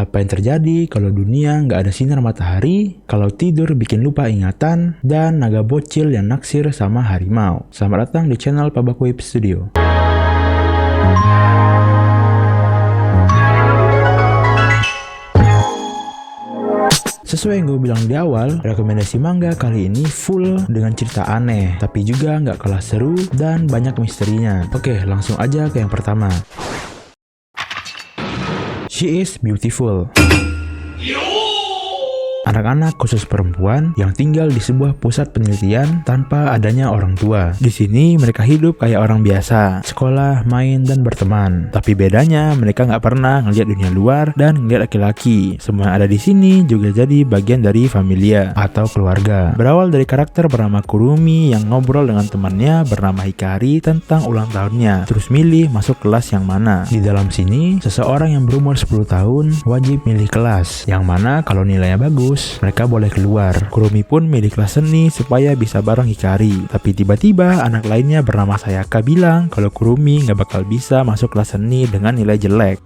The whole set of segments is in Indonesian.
Apa yang terjadi kalau dunia nggak ada sinar matahari, kalau tidur bikin lupa ingatan, dan naga bocil yang naksir sama harimau. Selamat datang di channel Pabakuip Studio. Sesuai yang gue bilang di awal, rekomendasi manga kali ini full dengan cerita aneh, tapi juga nggak kalah seru dan banyak misterinya. Oke, langsung aja ke yang pertama. She is Beautiful. Anak-anak khusus perempuan yang tinggal di sebuah pusat penelitian tanpa adanya orang tua. Di sini mereka hidup kayak orang biasa, sekolah, main, dan berteman. Tapi bedanya mereka nggak pernah ngeliat dunia luar dan ngeliat laki-laki. Semua yang ada di sini juga jadi bagian dari familia atau keluarga. Berawal dari karakter bernama Kurumi yang ngobrol dengan temannya bernama Hikari tentang ulang tahunnya, terus milih masuk kelas yang mana. Di dalam sini, seseorang yang berumur 10 tahun wajib milih kelas, yang mana kalau nilainya bagus, mereka boleh keluar. Kurumi pun milih kelas seni supaya bisa bareng Hikari. Tapi tiba-tiba anak lainnya bernama Sayaka bilang kalau Kurumi nggak bakal bisa masuk kelas seni dengan nilai jelek.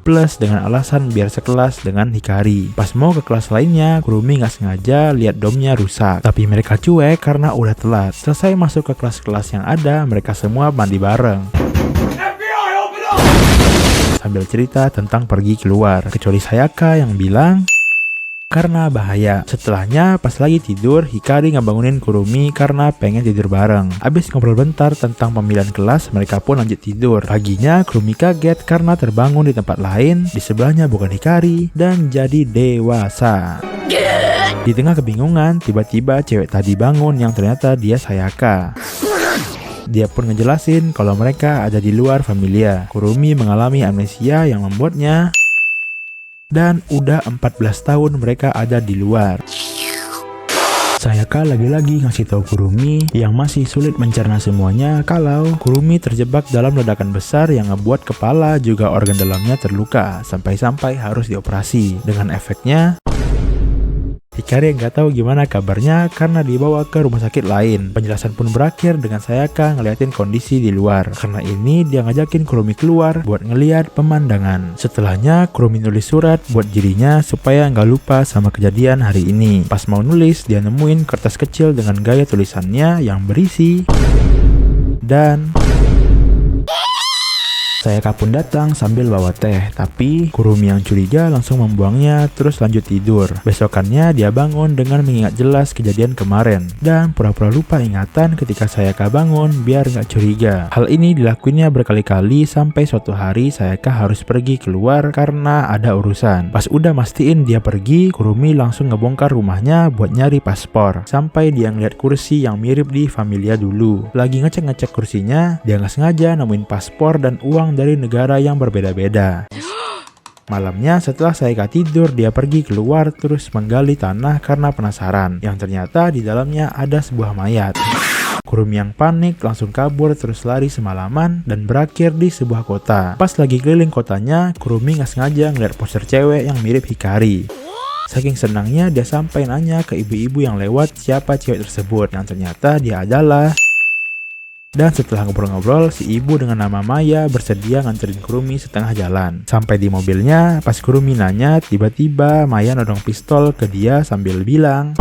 Plus dengan alasan biar sekelas dengan Hikari. Pas mau ke kelas lainnya, Kurumi nggak sengaja lihat domnya rusak. Tapi mereka cuek karena udah telat. Selesai masuk ke kelas-kelas yang ada, mereka semua mandi bareng. Sambil cerita tentang pergi keluar. Kecuali Sayaka yang bilang karena bahaya. Setelahnya pas lagi tidur, Hikari ngebangunin Kurumi karena pengen tidur bareng. Abis ngobrol bentar tentang pemilihan kelas, mereka pun lanjut tidur. Paginya Kurumi kaget karena terbangun di tempat lain. Di sebelahnya bukan Hikari dan jadi dewasa. Di tengah kebingungan, tiba-tiba cewek tadi bangun yang ternyata dia Sayaka. Dia pun ngejelasin kalau mereka ada di luar familia. Kurumi mengalami amnesia yang membuatnya dan udah 14 tahun mereka ada di luar. Sayaka lagi-lagi ngasih tahu Kurumi yang masih sulit mencerna semuanya kalau Kurumi terjebak dalam ledakan besar yang ngebuat kepala juga organ dalamnya terluka sampai-sampai harus dioperasi. Dengan efeknya Hikari yang gak tahu gimana kabarnya karena dibawa ke rumah sakit lain. Penjelasan pun berakhir dengan Sayaka ngeliatin kondisi di luar. Karena ini dia ngajakin Kurumi keluar buat ngeliat pemandangan. Setelahnya Kurumi nulis surat buat dirinya supaya nggak lupa sama kejadian hari ini. Pas mau nulis, dia nemuin kertas kecil dengan gaya tulisannya yang berisi dan Sayaka pun datang sambil bawa teh, tapi Kurumi yang curiga langsung membuangnya terus lanjut tidur. Besokannya dia bangun dengan mengingat jelas kejadian kemarin dan pura-pura lupa ingatan ketika Sayaka bangun biar nggak curiga. Hal ini dilakuinnya berkali-kali sampai suatu hari Sayaka harus pergi keluar karena ada urusan. Pas udah mastiin dia pergi, Kurumi langsung ngebongkar rumahnya buat nyari paspor. Sampai dia ngeliat kursi yang mirip di familia dulu. Lagi ngecek-ngecek kursinya, dia nggak sengaja nemuin paspor dan uang dari negara yang berbeda-beda. Malamnya setelah Sayaka tidur, dia pergi keluar terus menggali tanah karena penasaran, yang ternyata di dalamnya ada sebuah mayat. Kurumi yang panik langsung kabur terus lari semalaman dan berakhir di sebuah kota. Pas lagi keliling kotanya, Kurumi nggak sengaja ngeliat poster cewek yang mirip Hikari. Saking senangnya dia sampai nanya ke ibu-ibu yang lewat siapa cewek tersebut, yang ternyata dia adalah. Dan setelah ngobrol-ngobrol, si ibu dengan nama Maya bersedia nganterin Kurumi setengah jalan. Sampai di mobilnya, pas Kurumi nanya, tiba-tiba Maya nodong pistol ke dia sambil bilang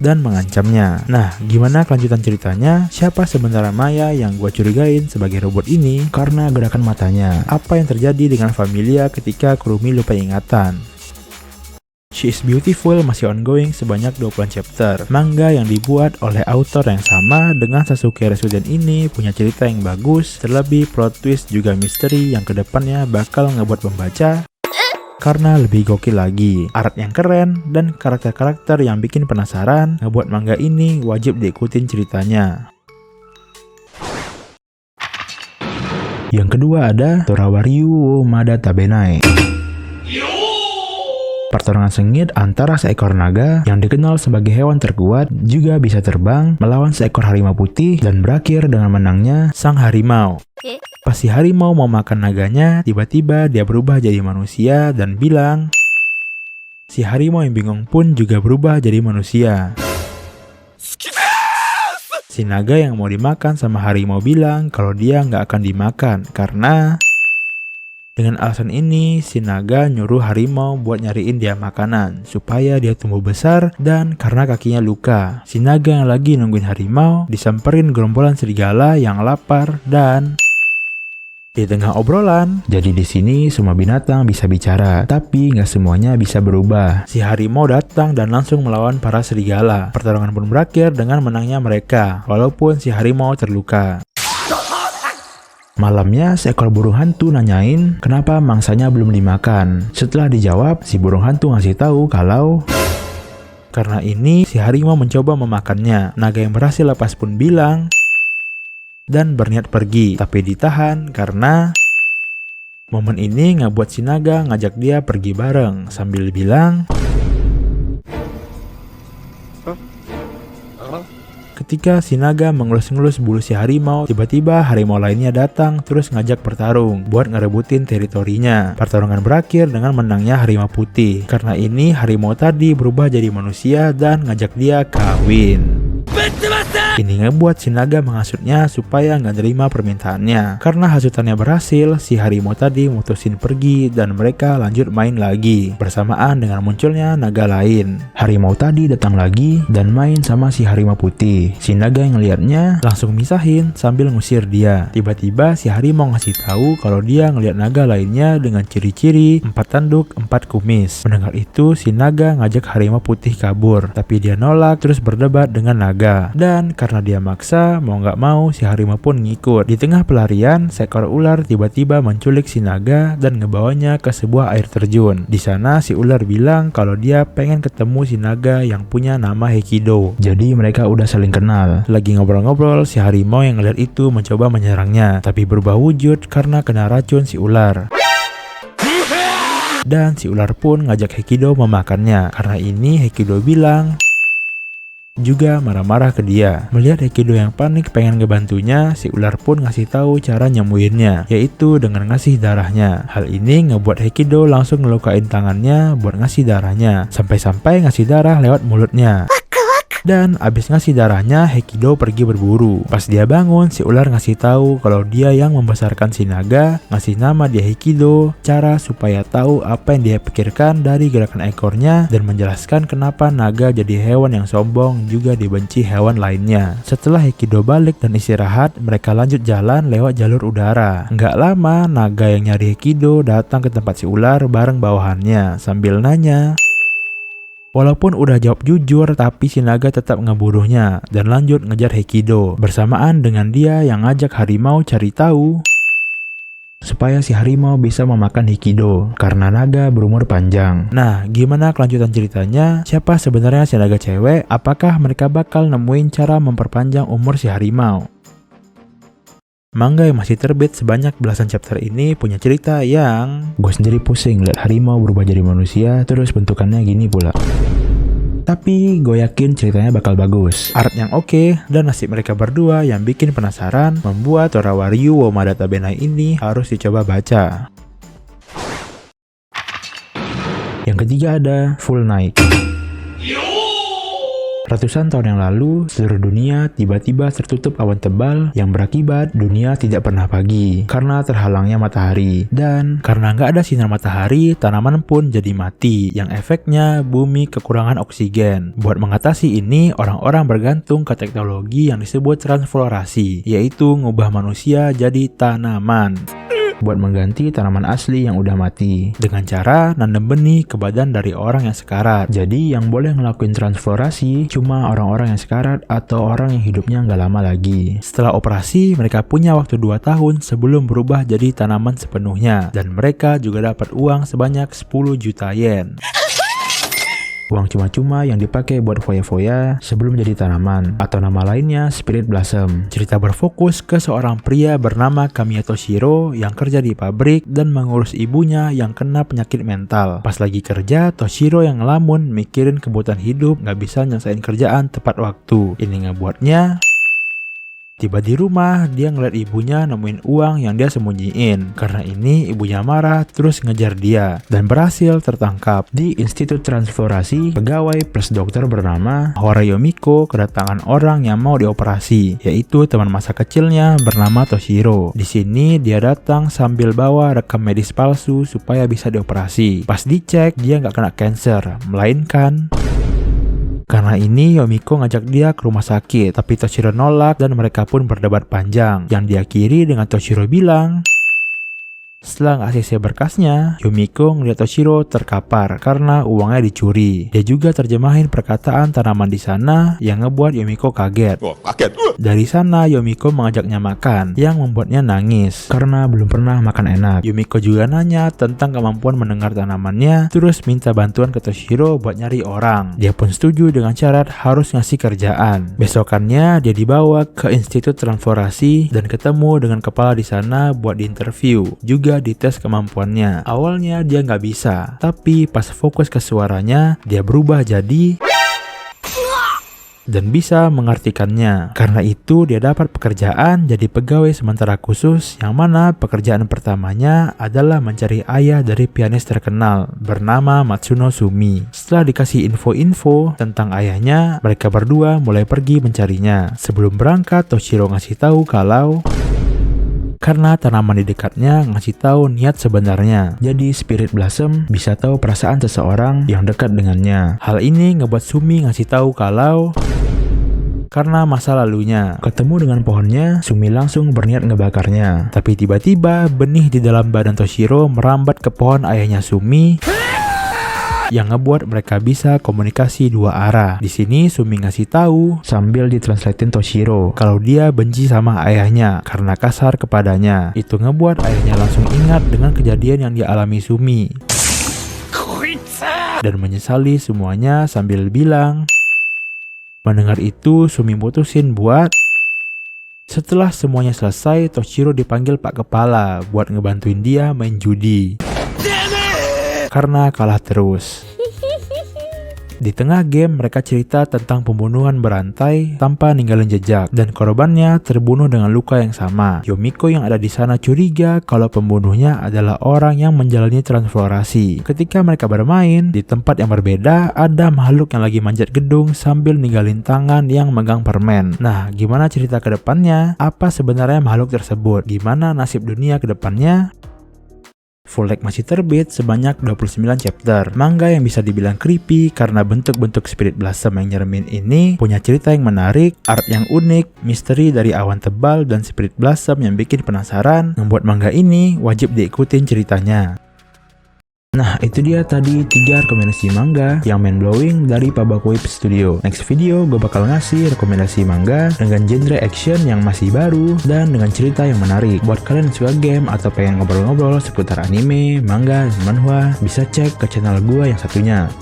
dan mengancamnya. Nah, gimana kelanjutan ceritanya? Siapa sebenarnya Maya yang gua curigain sebagai robot ini karena gerakan matanya? Apa yang terjadi dengan familia ketika Kurumi lupa ingatan? She is Beautiful masih ongoing sebanyak 20 chapter. Manga yang dibuat oleh autor yang sama dengan Sasuke Resuden ini punya cerita yang bagus, terlebih plot twist juga misteri yang kedepannya bakal ngebuat pembaca karena lebih gokil lagi. Art yang keren dan karakter-karakter yang bikin penasaran ngebuat manga ini wajib diikutin ceritanya. Yang kedua ada Torawaryu wo Mada Tabenai. Pertarungan sengit antara seekor naga yang dikenal sebagai hewan terkuat juga bisa terbang melawan seekor harimau putih dan berakhir dengan menangnya sang harimau. Pas si harimau mau makan naganya, tiba-tiba dia berubah jadi manusia dan bilang si harimau yang bingung pun juga berubah jadi manusia. Si naga yang mau dimakan sama harimau bilang kalau dia nggak akan dimakan karena Dengan alasan ini, si naga nyuruh harimau buat nyariin dia makanan supaya dia tumbuh besar, dan karena kakinya luka, si naga yang lagi nungguin harimau disamperin gerombolan serigala yang lapar dan di tengah obrolan. Jadi di sini semua binatang bisa bicara, tapi nggak semuanya bisa berubah. Si harimau datang dan langsung melawan para serigala. Pertarungan pun berakhir dengan menangnya mereka, walaupun si harimau terluka. Malamnya, seekor burung hantu nanyain kenapa mangsanya belum dimakan. Setelah dijawab, si burung hantu ngasih tahu kalau karena ini si harimau mencoba memakannya. Naga yang berhasil lepas pun bilang dan berniat pergi, tapi ditahan karena momen ini ngebuat si naga ngajak dia pergi bareng sambil bilang, ketika si naga mengelus-ngelus bulu si harimau, tiba-tiba harimau lainnya datang terus ngajak bertarung buat ngerebutin teritorinya. Pertarungan berakhir dengan menangnya harimau putih. Karena ini harimau tadi berubah jadi manusia dan ngajak dia kawin. Ini ngebuat si naga menghasutnya supaya nggak nerima permintaannya. Karena hasutannya berhasil, si harimau tadi mutusin pergi dan mereka lanjut main lagi. Bersamaan dengan munculnya naga lain, harimau tadi datang lagi dan main sama si harimau putih. Si naga yang ngeliatnya langsung misahin sambil ngusir dia. Tiba-tiba si harimau ngasih tahu kalau dia ngeliat naga lainnya dengan ciri-ciri 4 tanduk 4 kumis. Mendengar itu, si naga ngajak harimau putih kabur, tapi dia nolak terus berdebat dengan naga. Dan karena dia maksa, mau nggak mau si harimau pun ngikut. Di tengah pelarian, seekor ular tiba-tiba menculik si naga dan ngebawanya ke sebuah air terjun. Di sana si ular bilang kalau dia pengen ketemu si naga yang punya nama Hekido. Jadi mereka udah saling kenal. Lagi ngobrol-ngobrol, si harimau yang ngeliat itu mencoba menyerangnya, tapi berubah wujud karena kena racun si ular. Dan si ular pun ngajak Hekido memakannya. Karena ini Hekido bilang juga marah-marah ke dia. Melihat Hekido yang panik pengen ngebantunya, si ular pun ngasih tahu cara nyembuhinnya, yaitu dengan ngasih darahnya. Hal ini ngebuat Hekido langsung ngelukain tangannya buat ngasih darahnya, sampai-sampai ngasih darah lewat mulutnya. Dan abis ngasih darahnya, Hekido pergi berburu. Pas dia bangun, si ular ngasih tahu kalau dia yang membesarkan si naga, ngasih nama dia Hekido, cara supaya tahu apa yang dia pikirkan dari gerakan ekornya, dan menjelaskan kenapa naga jadi hewan yang sombong juga dibenci hewan lainnya. Setelah Hekido balik dan istirahat, mereka lanjut jalan lewat jalur udara. Nggak lama, naga yang nyari Hekido datang ke tempat si ular bareng bawahannya sambil nanya. Walaupun udah jawab jujur, tapi si naga tetap ngebunuhnya dan lanjut ngejar Hekido. Bersamaan dengan dia yang ngajak harimau cari tahu supaya si harimau bisa memakan Hekido karena naga berumur panjang. Nah, gimana kelanjutan ceritanya? Siapa sebenarnya si naga cewek? Apakah mereka bakal nemuin cara memperpanjang umur si harimau? Manga yang masih terbit sebanyak belasan chapter ini punya cerita yang gue sendiri pusing lihat harimau berubah jadi manusia terus bentukannya gini pula. Tapi gue yakin ceritanya bakal bagus. Art yang oke dan nasib mereka berdua yang bikin penasaran membuat Torawaryu wo Madata Benai ini harus dicoba baca. Yang ketiga ada Full Night. Ratusan tahun yang lalu, seluruh dunia tiba-tiba tertutup awan tebal yang berakibat dunia tidak pernah pagi karena terhalangnya matahari. Dan karena nggak ada sinar matahari, tanaman pun jadi mati yang efeknya bumi kekurangan oksigen. Buat mengatasi ini, orang-orang bergantung ke teknologi yang disebut transflorasi, yaitu ngubah manusia jadi tanaman buat mengganti tanaman asli yang udah mati dengan cara nanam benih ke badan dari orang yang sekarat. Jadi yang boleh ngelakuin transflorasi cuma orang-orang yang sekarat atau orang yang hidupnya nggak lama lagi. Setelah operasi, mereka punya waktu 2 tahun sebelum berubah jadi tanaman sepenuhnya, dan mereka juga dapat uang sebanyak 10 juta yen. Uang cuma-cuma yang dipakai buat foya-foya sebelum jadi tanaman, atau nama lainnya Spirit Blossom. Cerita berfokus ke seorang pria bernama Kamiya Toshiro yang kerja di pabrik dan mengurus ibunya yang kena penyakit mental. Pas lagi kerja, Toshiro yang ngelamun mikirin kebutuhan hidup, nggak bisa nyelesain kerjaan tepat waktu. Ini ngebuatnya Tiba di rumah, dia ngeliat ibunya nemuin uang yang dia sembunyiin. Karena ini ibunya marah terus ngejar dia dan berhasil tertangkap. Di Institut Transflorasi, pegawai plus dokter bernama Hora Yomiko kedatangan orang yang mau dioperasi, yaitu teman masa kecilnya bernama Toshiro. Di sini dia datang sambil bawa rekam medis palsu supaya bisa dioperasi. Pas dicek, dia nggak kena cancer, melainkan karena ini Yomiko ngajak dia ke rumah sakit, tapi Toshiro nolak dan mereka pun berdebat panjang. Yang diakhiri dengan Toshiro bilang, setelah ngasih berkasnya, Yomiko ngeliat Toshiro terkapar karena uangnya dicuri. Dia juga terjemahin perkataan tanaman di sana yang ngebuat Yomiko kaget. Dari sana Yomiko mengajaknya makan yang membuatnya nangis karena belum pernah makan enak. Yomiko juga nanya tentang kemampuan mendengar tanamannya, terus minta bantuan ke Toshiro buat nyari orang. Dia pun setuju dengan syarat harus ngasih kerjaan. Besokannya dia dibawa ke Institut Transflorasi dan ketemu dengan kepala di sana buat diinterview. Juga dites kemampuannya. Awalnya dia nggak bisa, tapi pas fokus ke suaranya, dia berubah jadi dan bisa mengartikannya. Karena itu dia dapat pekerjaan jadi pegawai sementara khusus, yang mana pekerjaan pertamanya adalah mencari ayah dari pianis terkenal bernama Matsuno Sumi. Setelah dikasih info-info tentang ayahnya, mereka berdua mulai pergi mencarinya. Sebelum berangkat, Toshiro ngasih tahu kalau karena tanaman di dekatnya ngasih tahu niat sebenarnya. Jadi Spirit Blossom bisa tahu perasaan seseorang yang dekat dengannya. Hal ini ngebuat Sumi ngasih tahu kalau karena masa lalunya ketemu dengan pohonnya, Sumi langsung berniat ngebakarnya. Tapi tiba-tiba benih di dalam badan Toshiro merambat ke pohon ayahnya Sumi, yang ngebuat mereka bisa komunikasi dua arah. Di sini Sumi ngasih tahu sambil ditranslatein Toshiro kalau dia benci sama ayahnya karena kasar kepadanya. Itu ngebuat ayahnya langsung ingat dengan kejadian yang dialami Sumi dan menyesali semuanya sambil bilang. Mendengar itu Sumi mutusin buat setelah semuanya selesai, Toshiro dipanggil Pak Kepala buat ngebantuin dia main judi karena kalah terus. Di tengah game, mereka cerita tentang pembunuhan berantai tanpa ninggalin jejak, dan korbannya terbunuh dengan luka yang sama. Yomiko yang ada di sana curiga kalau pembunuhnya adalah orang yang menjalani transflorasi. Ketika mereka bermain, di tempat yang berbeda, ada makhluk yang lagi manjat gedung sambil ninggalin tangan yang megang permen. Nah, gimana cerita ke depannya? Apa sebenarnya makhluk tersebut? Gimana nasib dunia ke depannya? Full Deck masih terbit sebanyak 29 chapter. Manga yang bisa dibilang creepy karena bentuk-bentuk Spirit Blossom yang nyeremin ini punya cerita yang menarik, art yang unik, misteri dari awan tebal, dan Spirit Blossom yang bikin penasaran, membuat manga ini wajib diikutin ceritanya. Nah, itu dia tadi 3 rekomendasi manga yang mind-blowing dari Pabaku Whip Studio. Next video gue bakal ngasih rekomendasi manga dengan genre action yang masih baru dan dengan cerita yang menarik. Buat kalian yang suka game atau pengen ngobrol-ngobrol seputar anime, manga, dan manhwa, bisa cek ke channel gue yang satunya.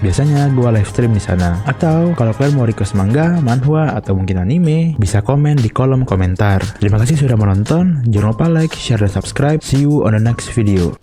Biasanya gue live stream di sana. Atau kalau kalian mau request manga, manhwa, atau mungkin anime, bisa komen di kolom komentar. Terima kasih sudah menonton. Jangan lupa like, share, dan subscribe. See you on the next video.